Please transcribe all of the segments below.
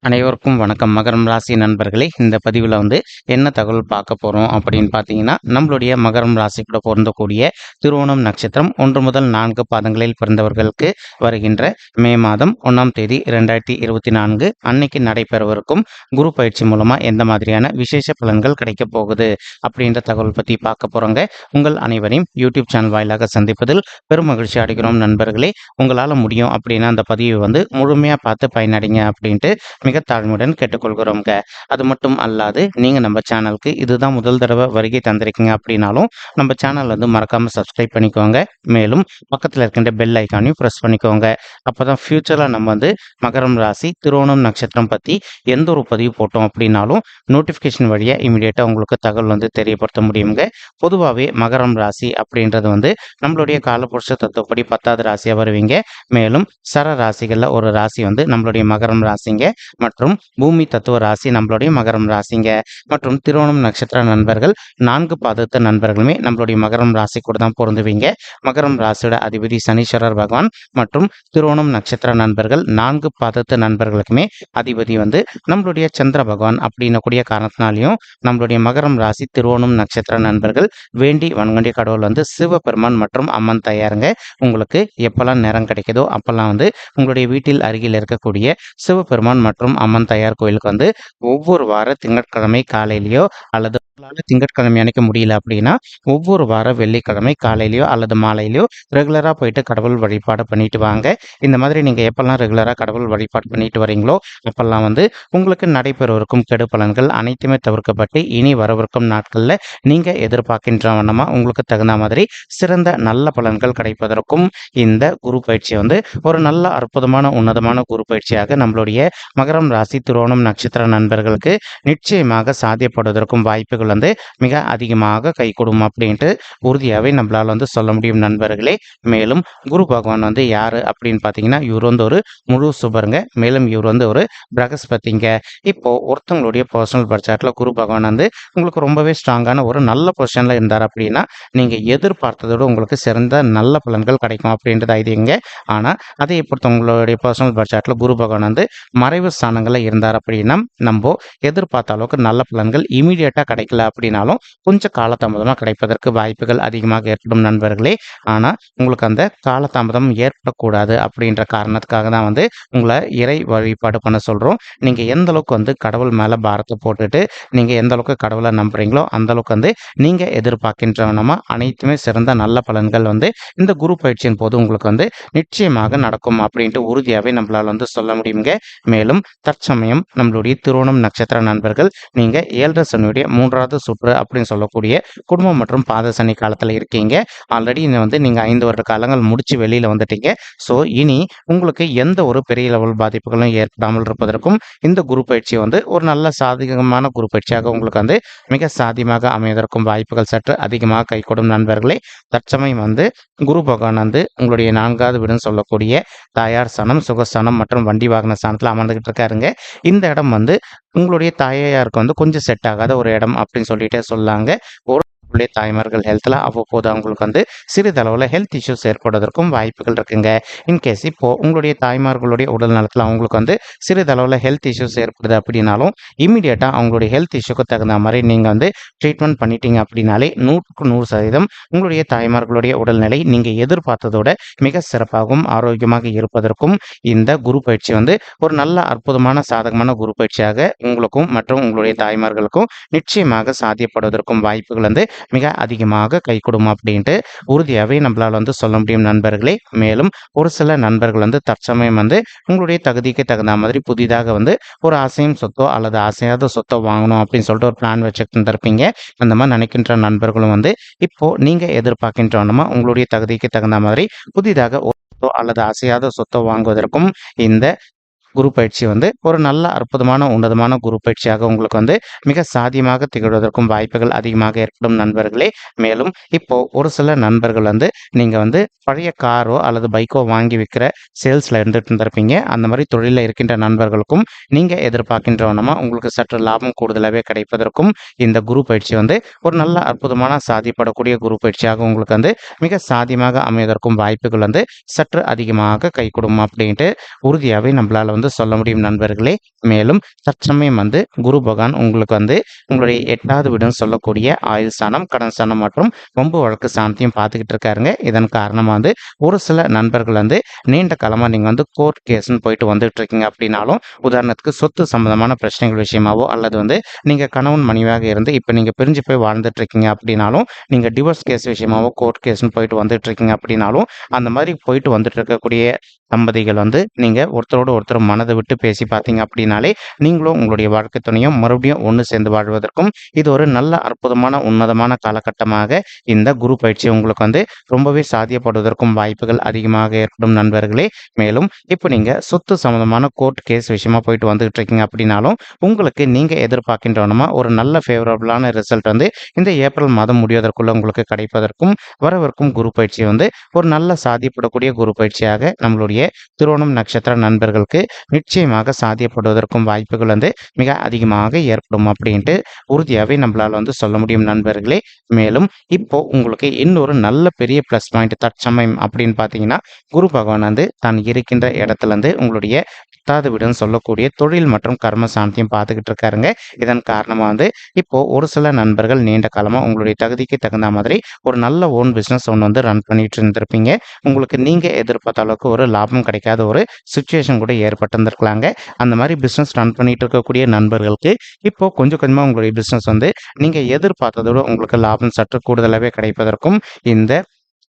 அனைவருக்கும் வணக்கம். மகரம் ராசி நண்பர்களே, இந்த பதிவில் என்ன தகவல் பார்க்க போகிறோம் அப்படின்னு பார்த்தீங்கன்னா, நம்மளுடைய மகரம் ராசி கூட பொருந்தக்கூடிய திருவோணம் நட்சத்திரம் 1 முதல் 4 பாதங்களில் பிறந்தவர்களுக்கு வருகின்ற மே மாதம் 1ஆம் தேதி 2024 அன்னைக்கு நடைபெறவிருக்கும் குரு பயிற்சி மூலமாக எந்த மாதிரியான விசேஷ பலன்கள் கிடைக்க போகுது அப்படின்ற தகவல் பற்றி பார்க்க போகிறோங்க. உங்கள் அனைவரையும் யூடியூப் சேனல் வாயிலாக சந்திப்பதில் பெரும் மகிழ்ச்சி அடைகிறோம் நண்பர்களே. உங்களால் முடியும் அப்படின்னா அந்த பதிவை முழுமையாக பார்த்து பயனடைங்க அப்படின்ட்டு மிக தாழ்மையுடன் கேட்டுக்கொள்கிறோங்க. அது மட்டும் அல்லாது நீங்கள் நம்ம சேனலுக்கு இதுதான் முதல் தடவை வருகை தந்திருக்கீங்க அப்படின்னாலும் நம்ம சேனல் மறக்காமல் சப்ஸ்கிரைப் பண்ணிக்கோங்க. மேலும் பக்கத்தில் இருக்கின்ற பெல் ஐக்கானையும் ப்ரெஸ் பண்ணிக்கோங்க. அப்போ தான் ஃப்யூச்சரில் நம்ம மகரம் ராசி திருவோணம் நட்சத்திரம் பற்றி எந்த ஒரு பதிவு போட்டோம் அப்படின்னாலும் நோட்டிஃபிகேஷன் வழியாக இமீடியட்டாக உங்களுக்கு தகவல் தெரியப்படுத்த முடியுங்க. பொதுவாகவே மகரம் ராசி அப்படின்றது நம்மளுடைய காலபுருஷ தத்துவப்படி 10வது ராசியாக வருவீங்க. மேலும் சர ராசிகளில் ஒரு ராசி நம்மளுடைய மகரம் ராசிங்க. மற்றும் பூமி தத்துவ ராசி நம்மளுடைய மகரம் ராசிங்க. மற்றும் திருவோணம் நட்சத்திர நண்பர்கள் 4 பாதத்து நண்பர்களுமே நம்மளுடைய மகரம் ராசி கூட தான் பொருந்துவீங்க. மகரம் ராசியோட அதிபதி சனீஸ்வரர் பகவான் மற்றும் திருவோணம் நட்சத்திர நண்பர்கள் 4 பாதத்து நண்பர்களுக்குமே அதிபதி நம்மளுடைய சந்திர பகவான் அப்படின்னு கூடிய காரணத்தினாலையும் நம்மளுடைய மகரம் ராசி திருவோணம் நட்சத்திர நண்பர்கள் வேண்டி வணங்கண்டிய கடவுள் சிவபெருமான் மற்றும் அம்மன் தயாருங்க. உங்களுக்கு எப்பெல்லாம் நேரம் கிடைக்குதோ அப்பெல்லாம் உங்களுடைய வீட்டில் அருகில் இருக்கக்கூடிய சிவபெருமான் மற்றும் அம்மன் தயார் கோயிலுக்கு ஒவ்வொரு வார திங்கட்கிழமை காலையிலயோ அல்லது திங்கட்கிழமை அன்னைக்கு முடியல அப்படின்னா ஒவ்வொரு வார வெள்ளிக்கிழமை காலையிலயோ அல்லது மாலையிலயோ ரெகுலரா போயிட்டு கடவுள் வழிபாடு பண்ணிட்டு வாங்க. இந்த மாதிரி நீங்க எப்பெல்லாம் ரெகுலரா கடவுள் வழிபாடு பண்ணிட்டு வரீங்களோ அப்பெல்லாம் உங்களுக்கு நடைபெறவிருக்கும் கெடு பலன்கள் அனைத்துமே தவிர்க்கப்பட்டு இனி வரவிருக்கும் நாட்கள்ல நீங்க எதிர்பார்க்கின்ற வண்ணமா உங்களுக்கு தகுந்த மாதிரி சிறந்த நல்ல பலன்கள் கிடைப்பதற்கும் இந்த குரு பயிற்சி ஒரு நல்ல அற்புதமான உன்னதமான குரு பயிற்சியாக நம்மளுடைய மகரம் ராசி திருவோணம் நட்சத்திர நண்பர்களுக்கு நிச்சயமாக சாத்தியப்படுவதற்கும் வாய்ப்புகள் மிக அதிகமாக கைகூடும் அப்படின்ட்டு உறுதியாகவே நம்மளால சொல்ல முடியும் நண்பர்களே. மேலும் குரு பகவான் யாரு அப்படின்னு பார்த்தீங்கன்னா இவர் ஒரு முழு சுபருங்க. மேலும் இவர் ஒரு பிரகஸ்பதிங்க. இப்போ ஒருத்தவங்களுடைய பர்சனல் பட்ஜெட்ல குரு பகவான் உங்களுக்கு ரொம்பவே ஸ்ட்ராங்கான ஒரு நல்ல பொசிஷன்ல இருந்தார் அப்படின்னா நீங்க எதிர்பார்த்ததோடு உங்களுக்கு சிறந்த நல்ல பலன்கள் கிடைக்கும் அப்படின்றது ஐதீங்க. ஆனா அதை பொறுத்த உங்களுடைய பர்சனல் பட்ஜெட்ல குரு பகவான் மறைவு ஸ்தானங்கள்ல இருந்தார் அப்படின்னா நம்ம எதிர்பார்த்த அளவுக்கு நல்ல பலன்கள் இமீடியட்டா கிடைக்கல அப்படின்னாலும் கொஞ்சம் காலதாமதமாக கிடைப்பதற்கு வாய்ப்புகள் அதிகமாக ஏற்படும் நண்பர்களே. ஆனா உங்களுக்கு அந்த காலதாமதம் ஏற்படக்கூடாது அப்படின்ற காரணத்துக்காக தான் உங்களை இறை வழிபாடு பண்ண சொல்றோம். நீங்க எந்த அளவுக்கு கடவுள் மேல பாரத்தை போட்டுட்டு நீங்க எந்த அளவுக்கு கடவுளை நம்புறீங்களோ அந்த அளவுக்கு நீங்க எதிர்பார்க்கின்றவனமா அனைத்துமே சிறந்த நல்ல பலன்கள் இந்த குரு பயிற்சியின் போது உங்களுக்கு நிச்சயமாக நடக்கும் அப்படின்ட்டு உறுதியாகவே நம்மளால சொல்ல முடியுங்க. மேலும் தற்சமயம் நம்மளுடைய திருவோணம் நட்சத்திர நண்பர்கள் நீங்க 7 சனியுடைய 3வது சுற்று அப்படின்னு சொல்லக்கூடிய குடும்பம் மற்றும் பாத சனி காலத்துல இருக்கீங்க. ஆல்ரெடி நீங்க 5 வருட காலங்கள் முடிச்சு வெளியில வந்துட்டீங்க. ஸோ இனி உங்களுக்கு எந்த ஒரு பெரிய லெவல் பாதிப்புகளும் ஏற்படாமல் இருப்பதற்கும் இந்த குரு பயிற்சி ஒரு நல்ல சாதகமான குரு பயிற்சியாக உங்களுக்கு மிக சாத்தியமாக அமைவதற்கும் வாய்ப்புகள் சற்று அதிகமாக கைகூடும் நண்பர்களே. தற்சமயம் குரு பகவான் உங்களுடைய 4வது வீடுன்னு சொல்லக்கூடிய தாயார் ஸ்தானம், சுகஸ்தானம் மற்றும் வண்டி வாகன ஸ்தானத்தில் அமர்ந்துகிட்டு இருக்காருங்க. இந்த இடம் உங்களுடைய தாயாருக்கு கொஞ்சம் செட் ஆகாத ஒரு இடம் அப்படின்னு சொல்லிட்டே சொல்லாங்க. தாய்மார்கள் ஹெல்த்தில் அவ்வப்போது அவங்களுக்கு சிறிதளவில் ஹெல்த் இஷ்யூஸ் ஏற்படுவதற்கும் வாய்ப்புகள் இருக்குங்க. இன்கேஸ் இப்போ உங்களுடைய தாய்மார்களுடைய உடல் நலத்தில் அவங்களுக்கு சிறிதளவில் ஹெல்த் இஷ்யூஸ் ஏற்படுது அப்படின்னாலும் இமீடியட்டாக அவங்களுடைய ஹெல்த் இஷ்யூக்கு தகுந்த மாதிரி நீங்கள் ட்ரீட்மெண்ட் பண்ணிட்டீங்க அப்படின்னாலே 100% உங்களுடைய தாய்மார்களுடைய உடல்நிலை நீங்கள் எதிர்பார்த்ததோட மிக சிறப்பாகவும் ஆரோக்கியமாக இருப்பதற்கும் இந்த குரு பயிற்சி ஒரு நல்ல அற்புதமான சாதகமான குரு பயிற்சியாக உங்களுக்கும் மற்றும் உங்களுடைய தாய்மார்களுக்கும் நிச்சயமாக சாத்தியப்படுவதற்கும் வாய்ப்புகள் மிக அதிகமாக கைகூடும் அப்படின்ட்டு உறுதியாகவே நம்மளால சொல்ல முடியும் நண்பர்களே. மேலும் ஒரு சில நண்பர்கள் தற்சமயம் உங்களுடைய தகுதிக்கு தகுந்த மாதிரி புதிதாக ஒரு அசையும் சொத்தோ அல்லது அசையாத சொத்தோ வாங்கணும் அப்படின்னு சொல்லிட்டு ஒரு பிளான் வச்சுட்டு இருப்பீங்க. அந்த மாதிரி நினைக்கின்ற நண்பர்களும் இப்போ நீங்க எதிர்பார்க்கின்றவனமா உங்களுடைய தகுதிக்கு தகுந்த மாதிரி புதிதாக அல்லது அசையாத சொத்தை வாங்குவதற்கும் இந்த குரு பயிற்சி ஒரு நல்ல அற்புதமான உன்னதமான குரு பயிற்சியாக உங்களுக்கு மிக சாத்தியமாக திகழ்வதற்கும் வாய்ப்புகள் அதிகமாக ஏற்படும் நண்பர்களே. மேலும் இப்போ ஒரு சில நண்பர்கள் நீங்க பழைய காரோ அல்லது பைக்கோ வாங்கி விற்கிற சேல்ஸ்ல இருந்துட்டு இருந்திருப்பீங்க. அந்த மாதிரி தொழிலில் இருக்கின்ற நண்பர்களுக்கும் நீங்க எதிர்பார்க்கின்றவனமா உங்களுக்கு சற்று லாபம் கூடுதலாகவே கிடைப்பதற்கும் இந்த குரு பயிற்சி ஒரு நல்ல அற்புதமான சாதிப்படக்கூடிய குரு பயிற்சியாக உங்களுக்கு மிக சாத்தியமாக அமைவதற்கும் வாய்ப்புகள் சற்று அதிகமாக கைகூடும் அப்படின்ட்டு உறுதியாகவே நம்மளால வந்து சொல்ல முடியும் நண்பர்களே. மேலும் தற்சமயம் வந்து குரு பகவான் உங்களுக்கு வந்து உங்களுடைய 8வது வீடுன்னு சொல்லக்கூடிய ஆயுள் ஸ்தானம், கடன் ஸ்தானம் மற்றும் வம்பு வழக்கு ஸ்தானத்தையும் பார்த்துக்கிட்டு இருக்காருங்க. இதன் காரணமா வந்து ஒரு சில நண்பர்கள் வந்து நீண்ட காலமா நீங்க வந்து கோர்ட் கேஸ்ன்னு போயிட்டு வந்துட்டு இருக்கீங்க அப்படின்னாலும், உதாரணத்துக்கு சொத்து சம்பந்தமான பிரச்சனைகள் விஷயமாவோ அல்லது வந்து நீங்க கணவன் மனைவியாக இருந்து இப்ப நீங்க பிரிஞ்சு போய் வாழ்ந்துட்டு இருக்கீங்க அப்படின்னாலும், நீங்க டிவோர்ஸ் கேஸ் விஷயமாவோ கோர்ட் கேஸ்ன்னு போயிட்டு வந்துட்டு இருக்கீங்க அப்படின்னாலும், அந்த மாதிரி போயிட்டு வந்துட்டு இருக்கக்கூடிய தம்பதிகள் வந்து நீங்க ஒருத்தரோட ஒருத்தர் மனதை விட்டு பேசி பார்த்தீங்க அப்படின்னாலே, நீங்களும் உங்களுடைய வாழ்க்கை துணையும் மறுபடியும் ஒண்ணு சேர்ந்து வாழ்வதற்கும் இது ஒரு நல்ல அற்புதமான உன்னதமான காலகட்டமாக இந்த குரு பயிற்சி உங்களுக்கு வந்து ரொம்பவே சாத்தியப்படுவதற்கும் வாய்ப்புகள் அதிகமாக ஏற்படும் நண்பர்களே. மேலும் இப்போ நீங்க சொத்து சம்பந்தமான கோர்ட் கேஸ் விஷயமா போயிட்டு வந்துகிட்டு இருக்கீங்க அப்படின்னாலும், உங்களுக்கு நீங்க எதிர்பார்க்கின்றவனமா ஒரு நல்ல ஃபேவரபிளான ரிசல்ட் வந்து இந்த ஏப்ரல் மாதம் முடிவதற்குள்ள உங்களுக்கு கிடைப்பதற்கும், வரவிருக்கும் குரு பயிற்சி வந்து ஒரு நல்ல சாத்தியப்படக்கூடிய குரு பயிற்சியாக நம்மளுடைய திருவோணம் நட்சத்திர நண்பர்களுக்கு நிச்சயமாக சாத்தியப்படுவதற்கும் வாய்ப்புகள் வந்து மிக அதிகமாக ஏற்படும் அப்படின்ட்டு உறுதியாகவே நம்மளால வந்து சொல்ல முடியும் நண்பர்களே. மேலும் இப்போ உங்களுக்கு இன்னொரு நல்ல பெரிய ப்ளஸ் பாயிண்ட் தற்சமயம் அப்படின்னு பார்த்தீங்கன்னா, குரு பகவான் வந்து தான் இருக்கின்ற இடத்துல இருந்து உங்களுடைய 10வது வீடுன்னு சொல்லக்கூடிய தொழில் மற்றும் கர்ம சாந்தியம் பார்த்துக்கிட்டு இருக்காருங்க. இதன் காரணமா வந்து இப்போ ஒரு சில நண்பர்கள் நீண்ட காலமா உங்களுடைய தகுதிக்கு தகுந்த மாதிரி ஒரு நல்ல ஓன் பிசினஸ் ஒன்று வந்து ரன் பண்ணிட்டு இருந்திருப்பீங்க. உங்களுக்கு நீங்க எதிர்பார்த்த அளவுக்கு ஒரு லாபம் கிடைக்காத ஒரு சிச்சுவேஷன் கூட ஏற்பட்டிருந்திருக்கலாங்க. அந்த மாதிரி பிசினஸ் ரன் பண்ணிட்டு இருக்கக்கூடிய நண்பர்களுக்கு இப்போ கொஞ்சம் கொஞ்சமா உங்களுடைய பிசினஸ் வந்து நீங்க எதிர்பார்த்ததை விட உங்களுக்கு லாபம் சற்று கூடுதலாகவே கிடைப்பதற்கும் இந்த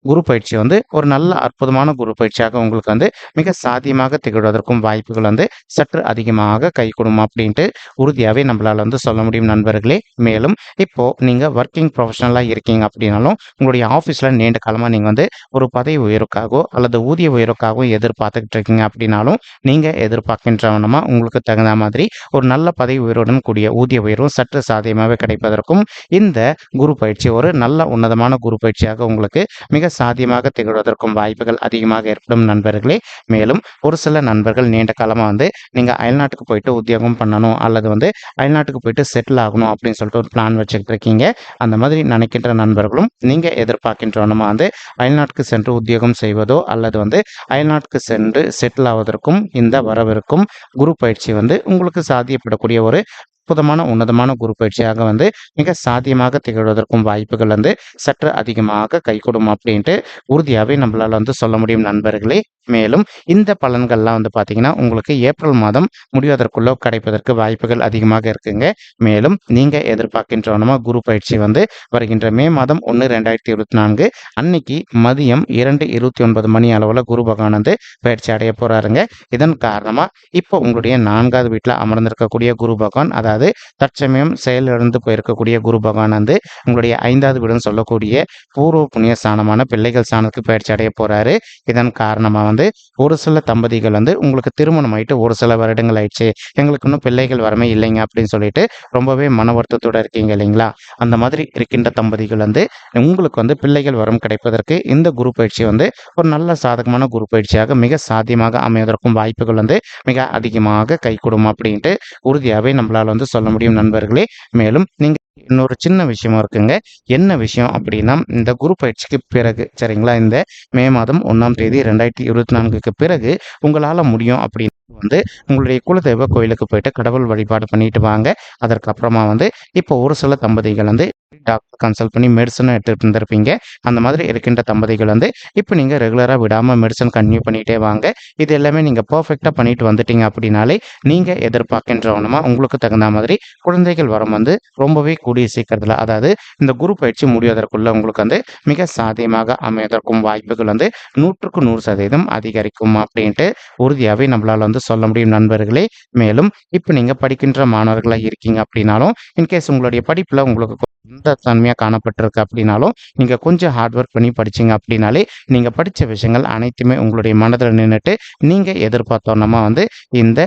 குரு பயிற்சி வந்து ஒரு நல்ல அற்புதமான குரு பயிற்சியாக உங்களுக்கு வந்து மிக சாத்தியமாக திகழ்வதற்கும் வாய்ப்புகள் வந்து சற்று அதிகமாக கைகூடும் அப்படின்ட்டு உறுதியாகவே நம்மளால வந்து சொல்ல முடியும் நண்பர்களே. மேலும் இப்போ நீங்க ஒர்க்கிங் ப்ரொஃபஷனலா இருக்கீங்க அப்படின்னாலும், உங்களுடைய ஆஃபீஸ்ல நீண்ட காலமா நீங்க வந்து ஒரு பதவி உயர்வுக்காகவோ அல்லது ஊதிய உயர்வுக்காகவோ எதிர்பார்த்துக்கிட்டு இருக்கீங்க அப்படின்னாலும், நீங்க எதிர்பார்க்கின்றவனமா உங்களுக்கு தகுந்த மாதிரி ஒரு நல்ல பதவி உயர்வுடன் கூடிய ஊதிய உயர்வும் சற்று சாத்தியமாகவே கிடைப்பதற்கும் இந்த குரு பயிற்சி ஒரு நல்ல உன்னதமான குரு பயிற்சியாக உங்களுக்கு மிக சாத்தியமாக திகழ்வதற்கும் வாய்ப்புகள் அதிகமாக ஏற்படும் நண்பர்களே. மேலும் ஒரு சில நண்பர்கள் நீண்ட காலமா வந்து நீங்க அயல்நாட்டுக்கு போயிட்டு உத்தியோகம் பண்ணணும் அல்லது வந்து அயல்நாட்டுக்கு போயிட்டு செட்டில் ஆகணும் அப்படின்னு சொல்லிட்டு ஒரு பிளான் வச்சுக்கிட்டு இருக்கீங்க. அந்த மாதிரி நினைக்கின்ற நண்பர்களும் நீங்க எதிர்பார்க்கின்றவனமா வந்து அயல்நாட்டுக்கு சென்று உத்தியோகம் செய்வதோ அல்லது வந்து அயல்நாட்டுக்கு சென்று செட்டில் ஆவதற்கும் இந்த வரவிருக்கும் குரு பயிற்சி வந்து உங்களுக்கு சாத்தியப்படக்கூடிய ஒரு அற்புதமான உன்னதமான குரு பயிற்சியாக வந்து மிக சாத்தியமாக திகழ்வதற்கும் வாய்ப்புகள் வந்து சற்று அதிகமாக கைகூடும் அப்படின்ட்டு உறுதியாகவே நம்மளால வந்து சொல்ல முடியும் நண்பர்களே. மேலும் இந்த பலன்கள்லாம் வந்து பார்த்தீங்கன்னா, உங்களுக்கு ஏப்ரல் மாதம் முடிவதற்குள்ள கிடைப்பதற்கு வாய்ப்புகள் அதிகமாக இருக்குங்க. மேலும் நீங்க எதிர்பார்க்கின்றவனமா குரு பயிற்சி வந்து வருகின்ற மே மாதம் 1, 2024 அன்னைக்கு மதியம் 2:29 மணி அளவுல குரு பகவான் வந்து பயிற்சி அடைய போறாருங்க. இதன் காரணமா இப்போ உங்களுடைய 4வது வீட்டில் அமர்ந்திருக்கக்கூடிய குரு பகவான், அதாவது தற்சமயம் செயலிழந்து போயிருக்கக்கூடிய குரு பகவான் வந்து உங்களுடைய 5வது வீடுன்னு சொல்லக்கூடிய பூர்வ புண்ணிய ஸ்தானமான பிள்ளைகள் ஸ்தானத்துக்கு பயிற்சி அடைய போறாரு. இதன் காரணமா வந்து ஒரு சில தம்பதிகள் வந்து உங்களுக்கு திருமணம் ஆயிட்டு ஒரு சில வருடங்கள் ஆயிடுச்சு, எங்களுக்கு இன்னும் பிள்ளைகள் வரமே இல்லைங்க அப்படின்னு சொல்லிட்டு ரொம்பவே மன வருத்தத்தோட இருக்கீங்க இல்லைங்களா? அந்த மாதிரி இருக்கின்ற தம்பதிகள் வந்து உங்களுக்கு வந்து பிள்ளைகள் வரம் கிடைப்பதற்கு இந்த குரு பயிற்சி வந்து ஒரு நல்ல சாதகமான குரு பயிற்சியாக மிக சாத்தியமாக அமைவதற்கும் வாய்ப்புகள் வந்து மிக அதிகமாக கைகூடும் அப்படின்ட்டு உறுதியாகவே நம்மளால வந்து சொல்ல முடியும் நண்பர்களே. மேலும் நீங்க இன்னொரு சின்ன விஷயமா இருக்குங்க. என்ன விஷயம் அப்படின்னா, இந்த குரு பயிற்சிக்கு பிறகு சரிங்களா, இந்த மே மாதம் 1ஆம் தேதி 2024க்கு பிறகு உங்களால முடியும் அப்படின்னு வந்து உங்களுடைய குலதெய்வ கோயிலுக்கு போயிட்டு கடவுள் வழிபாடு பண்ணிட்டு வாங்க. அதற்கப்புறமா வந்து இப்போ ஒரு சில தம்பதிகள் வந்து டாக்டர் கன்சல்ட் பண்ணி மெடிசனும் எடுத்துட்டு இருந்திருப்பீங்க. அந்த மாதிரி இருக்கின்ற தம்பதிகள் வந்து இப்போ நீங்க ரெகுலரா விடாம மெடிசன் கன்டினியூ பண்ணிட்டே வாங்க. இது எல்லாமே நீங்க பெர்ஃபெக்ட்டா பண்ணிட்டு வந்துட்டீங்க அப்படின்னாலே, நீங்க எதிர்பார்க்கின்றவனமா உங்களுக்கு தகுந்த மாதிரி குழந்தைகள் வரம் வந்து ரொம்பவே கூடிய சீக்கிரத்துல, அதாவது இந்த குரு பயிற்சி முடிவதற்குள்ள உங்களுக்கு வந்து மிக சாத்தியமாக அமைவதற்கும் வாய்ப்புகள் வந்து 100க்கு 100% அதிகரிக்கும் அப்படின்ட்டு உறுதியாகவே நம்மளால வந்து சொல்ல முடியும் நண்பர்களே. மேலும் இப்போ நீங்க படிக்கின்ற மாணவர்களா இருக்கீங்க அப்படின்னாலும், இன்கேஸ் உங்களுடைய படிப்புல உங்களுக்கு எந்த தன்மையா காணப்பட்டிருக்கு அப்படின்னாலும், நீங்க கொஞ்சம் ஹார்ட் ஒர்க் பண்ணி படிச்சீங்க அப்படின்னாலே, நீங்க படிச்ச விஷயங்கள் அனைத்துமே உங்களுடைய மனதில் நின்னுட்டு நீங்க எதிர்பார்த்தோன்னமா வந்து இந்த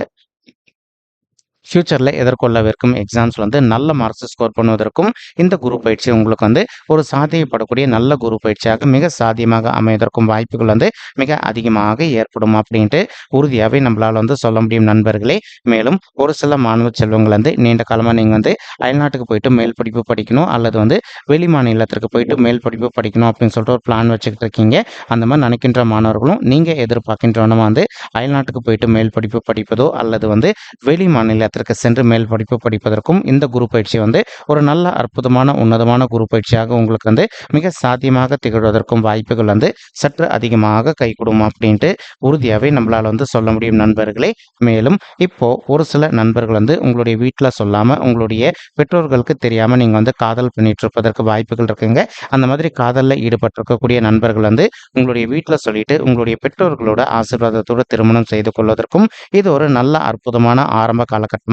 ஃபியூச்சரில் எதிர்கொள்ளவிருக்கும் எக்ஸாம்ஸில் வந்து நல்ல மார்க்ஸ் ஸ்கோர் பண்ணுவதற்கும் இந்த குரு பயிற்சி உங்களுக்கு வந்து ஒரு சாத்தியப்படக்கூடிய நல்ல குரு பயிற்சியாக மிக சாத்தியமாக அமைவதற்கும் வாய்ப்புகள் வந்து மிக அதிகமாக ஏற்படும் அப்படின்ட்டு உறுதியாகவே நம்மளால் வந்து சொல்ல முடியும் நண்பர்களே. மேலும் ஒரு சில மாணவ செல்வங்கள் வந்து நீண்ட காலமாக நீங்கள் வந்து அயல்நாட்டுக்கு போயிட்டு மேல் படிப்பு படிக்கணும் அல்லது வந்து வெளி மாநிலத்திற்கு போயிட்டு மேல் படிப்பு படிக்கணும் அப்படின்னு சொல்லிட்டு ஒரு பிளான் வச்சுக்கிட்டு இருக்கீங்க. அந்த மாதிரி நினைக்கின்ற மாணவர்களும் நீங்கள் எதிர்பார்க்கின்றவனமா வந்து அயல்நாட்டுக்கு போயிட்டு மேல் படிப்பு படிப்பதோ அல்லது வந்து வெளி மாநிலத்திற்கு சென்று மேல் படிப்பு படிப்பதற்கும் இந்த குரு பயிற்சி வந்து ஒரு நல்ல அற்புதமான உன்னதமான குரு பயிற்சியாக உங்களுக்கு வந்து மிக சாத்தியமாக திகழ்வதற்கும் வாய்ப்புகள் வந்து சற்று அதிகமாக கைகூடும் அப்படின்ட்டு உறுதியாகவே நம்மளால் வந்து சொல்ல முடியும் நண்பர்களே. மேலும் இப்போ ஒரு சில நண்பர்கள் வந்து உங்களுடைய வீட்டில் சொல்லாமல் உங்களுடைய பெற்றோர்களுக்கு தெரியாமல் நீங்கள் வந்து காதல் பண்ணிட்டு இருப்பதற்கு வாய்ப்புகள் இருக்குங்க. அந்த மாதிரி காதலில் ஈடுபட்டிருக்கக்கூடிய நண்பர்கள் வந்து உங்களுடைய வீட்டில் சொல்லிட்டு உங்களுடைய பெற்றோர்களோட ஆசீர்வாதத்தோடு திருமணம் செய்து கொள்வதற்கும் இது ஒரு நல்ல அற்புதமான ஆரம்ப காலகட்டமாக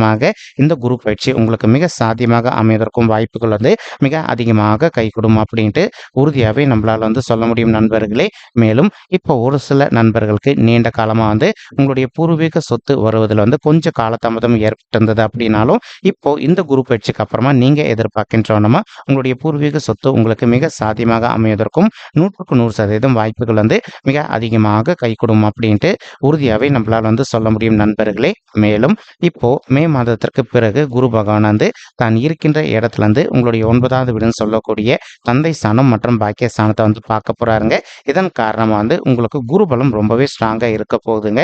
இந்த குரு பயிற்சி உங்களுக்கு மிக சாத்தியமாக அமைவதற்கும் வாய்ப்புகள் வந்து மிக அதிகமாக கைகூடும் அப்படின்ட்டு உறுதியாகவே நம்மளால் வந்து சொல்ல முடியும் நண்பர்களே. மேலும் இப்போ ஒரு சில நண்பர்களுக்கு நீண்ட காலமாக வந்து உங்களுடைய பூர்வீக சொத்து வருவதில் வந்து கொஞ்சம் காலதாமதம் ஏற்பட்டிருந்தது அப்படின்னாலும் இப்போ இந்த குரு பயிற்சிக்கு அப்புறமா நீங்க எதிர்பார்க்கின்றவனமா உங்களுடைய பூர்வீக சொத்து உங்களுக்கு மிக சாத்தியமாக அமைவதற்கும் 100% வாய்ப்புகள் வந்து மிக அதிகமாக கைகூடும் அப்படின்ட்டு உறுதியாகவே நம்மளால் வந்து சொல்ல முடியும் நண்பர்களே. மேலும் இப்போ மே மாதத்திற்கு பிறகு குரு பகவான் வந்து தான் இருக்கின்ற இடத்துல இருந்து உங்களுடைய 9வது வீடுன்னு சொல்லக்கூடிய தந்தை ஸ்தானம் மற்றும் பாக்கிய ஸ்தானத்தை வந்து பார்க்க போறாருங்க. இதன் காரணமா வந்து உங்களுக்கு குரு பலம் ரொம்பவே ஸ்ட்ராங்கா இருக்க போகுதுங்க.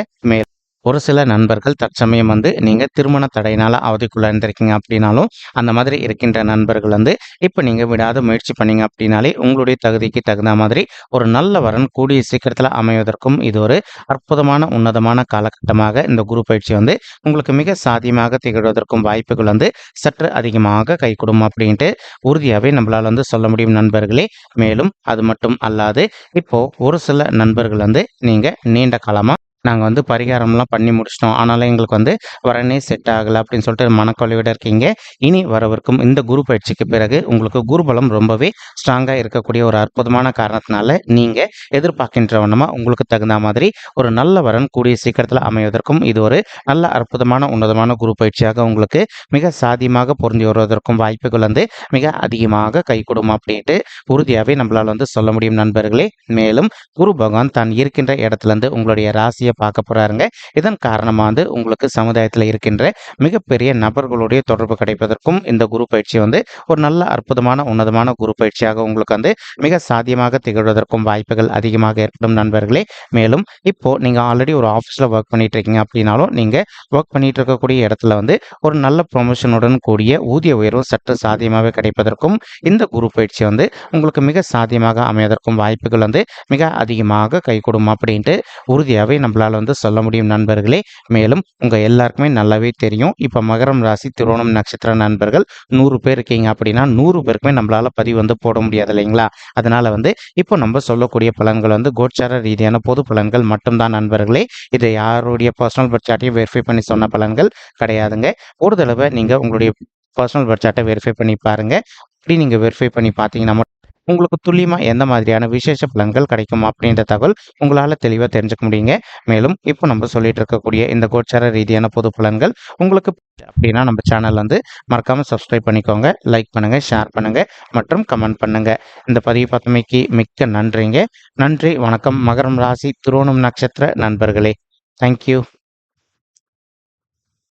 ஒரு சில நண்பர்கள் தற்சமயம் வந்து நீங்கள் திருமண தடையினால் அவதிக்குள்ளே இருந்திருக்கீங்க அப்படின்னாலும் அந்த மாதிரி இருக்கின்ற நண்பர்கள் வந்து இப்போ நீங்கள் விடாத முயற்சி பண்ணீங்க அப்படின்னாலே உங்களுடைய தகுதிக்கு தகுந்த மாதிரி ஒரு நல்ல வரன் கூடிய சீக்கிரத்தில் அமைவதற்கும் இது ஒரு அற்புதமான உன்னதமான காலகட்டமாக இந்த குரு பயிற்சி வந்து உங்களுக்கு மிக சாத்தியமாக திகழ்வதற்கும் வாய்ப்புகள் வந்து சற்று அதிகமாக கைகூடும் அப்படின்ட்டு உறுதியாகவே நம்மளால் வந்து சொல்ல முடியும் நண்பர்களே. மேலும் அது மட்டும் அல்லாது இப்போ ஒரு சில நண்பர்கள் வந்து நீங்கள் நீண்ட காலமாக நாங்கள் வந்து பரிகாரம்லாம் பண்ணி முடிச்சிட்டோம், ஆனாலும் எங்களுக்கு வந்து வரனே செட் ஆகலை அப்படின்னு சொல்லிட்டு மனக்கவலையோட இருக்கீங்க. இனி வரவிருக்கும் இந்த குரு பயிற்சிக்கு பிறகு உங்களுக்கு குருபலம் ரொம்பவே ஸ்ட்ராங்காக இருக்கக்கூடிய ஒரு அற்புதமான காரணத்தினால நீங்கள் எதிர்பார்க்கின்றவனமா உங்களுக்கு தகுந்த மாதிரி ஒரு நல்ல வரன் கூடிய சீக்கிரத்தில் அமைவதற்கும் இது ஒரு நல்ல அற்புதமான உன்னதமான குரு பயிற்சியாக உங்களுக்கு மிக சாதியமாக பொருந்தி வருவதற்கும் வாய்ப்புகள் வந்து மிக அதிகமாக கைகூடும் அப்படின்ட்டு உறுதியாகவே நம்மளால் வந்து சொல்ல முடியும் நண்பர்களே. மேலும் குரு பகவான் தான் இருக்கின்ற இடத்துல இருந்து உங்களுடைய ராசியை பார்க்க போறாருங்க. இதன் காரணமா வந்து உங்களுக்கு சமுதாயத்தில் இருக்கின்ற மிகப்பெரிய நபர்களுடைய தொடர்பு கிடைப்பதற்கும் இந்த குரு பயிற்சி வந்து ஒரு நல்ல அற்புதமான உன்னதமான குரு பயிற்சியாக உங்களுக்கு வந்து மிக சாத்தியமாக திகழ்வதற்கும் வாய்ப்புகள் அதிகமாக ஏற்படும் நண்பர்களே. மேலும் இப்போ நீங்க ஆல்ரெடி ஒரு ஆஃபீஸில் ஒர்க் பண்ணிட்டு இருக்கீங்க அப்படின்னாலும் நீங்க ஒர்க் பண்ணிட்டு இருக்கக்கூடிய இடத்துல வந்து ஒரு நல்ல ப்ரொமோஷனுடன் கூடிய ஊதிய உயர்வு சற்று சாத்தியமாக கிடைப்பதற்கும் இந்த குரு பயிற்சி வந்து உங்களுக்கு மிக சாத்தியமாக அமைவதற்கும் வாய்ப்புகள் வந்து மிக அதிகமாக கைகூடும் அப்படின்ட்டு உறுதியாகவே நம்மளால் வந்து சொல்ல முடியும் நண்பர்களே. மேலும் உங்க எல்லாருக்குமே நல்லாவே தெரியும், இப்ப மகரம் ராசி திருவோணம் நட்சத்திர நண்பர்கள் 100 பேர் இருக்கீங்க அப்படின்னா 100 பேருக்குமே நம்மளால பதிவு வந்து போட முடியாது இல்லைங்களா. அதனால வந்து இப்போ நம்ம சொல்லக்கூடிய பலன்கள் வந்து கோச்சார ரீதியான பொது பலன்கள் மட்டும்தான் நண்பர்களே. இது யாருடைய பர்சனல் பட்சாட்டையும் வெரிஃபை பண்ணி சொன்ன பலன்கள் கிடையாதுங்க. ஒரு தடவை நீங்க உங்களுடைய பர்சனல் பட்சாட்டை வெரிஃபை பண்ணி பாருங்க. அப்படி நீங்க வெரிஃபை பண்ணி பார்த்தீங்கன்னா உங்களுக்கு துல்லியமா எந்த மாதிரியான விசேஷ பலன்கள் கிடைக்கும் அப்படின்ற தகவல் உங்களால தெளிவா தெரிஞ்சுக்க முடியுங்க. மேலும் இப்போ நம்ம சொல்லிட்டு இருக்கக்கூடிய இந்த கோச்சார ரீதியான பொது பலன்கள் உங்களுக்கு அப்படின்னா நம்ம சேனல் வந்து மறக்காம சப்ஸ்கிரைப் பண்ணிக்கோங்க, லைக் பண்ணுங்க, ஷேர் பண்ணுங்க மற்றும் கமெண்ட் பண்ணுங்க. இந்த பதிவு பார்த்தமைக்கு மிக்க நன்றிங்க. நன்றி, வணக்கம். மகரம் ராசி திருவோணம் நட்சத்திர நண்பர்களே, தேங்க்யூ.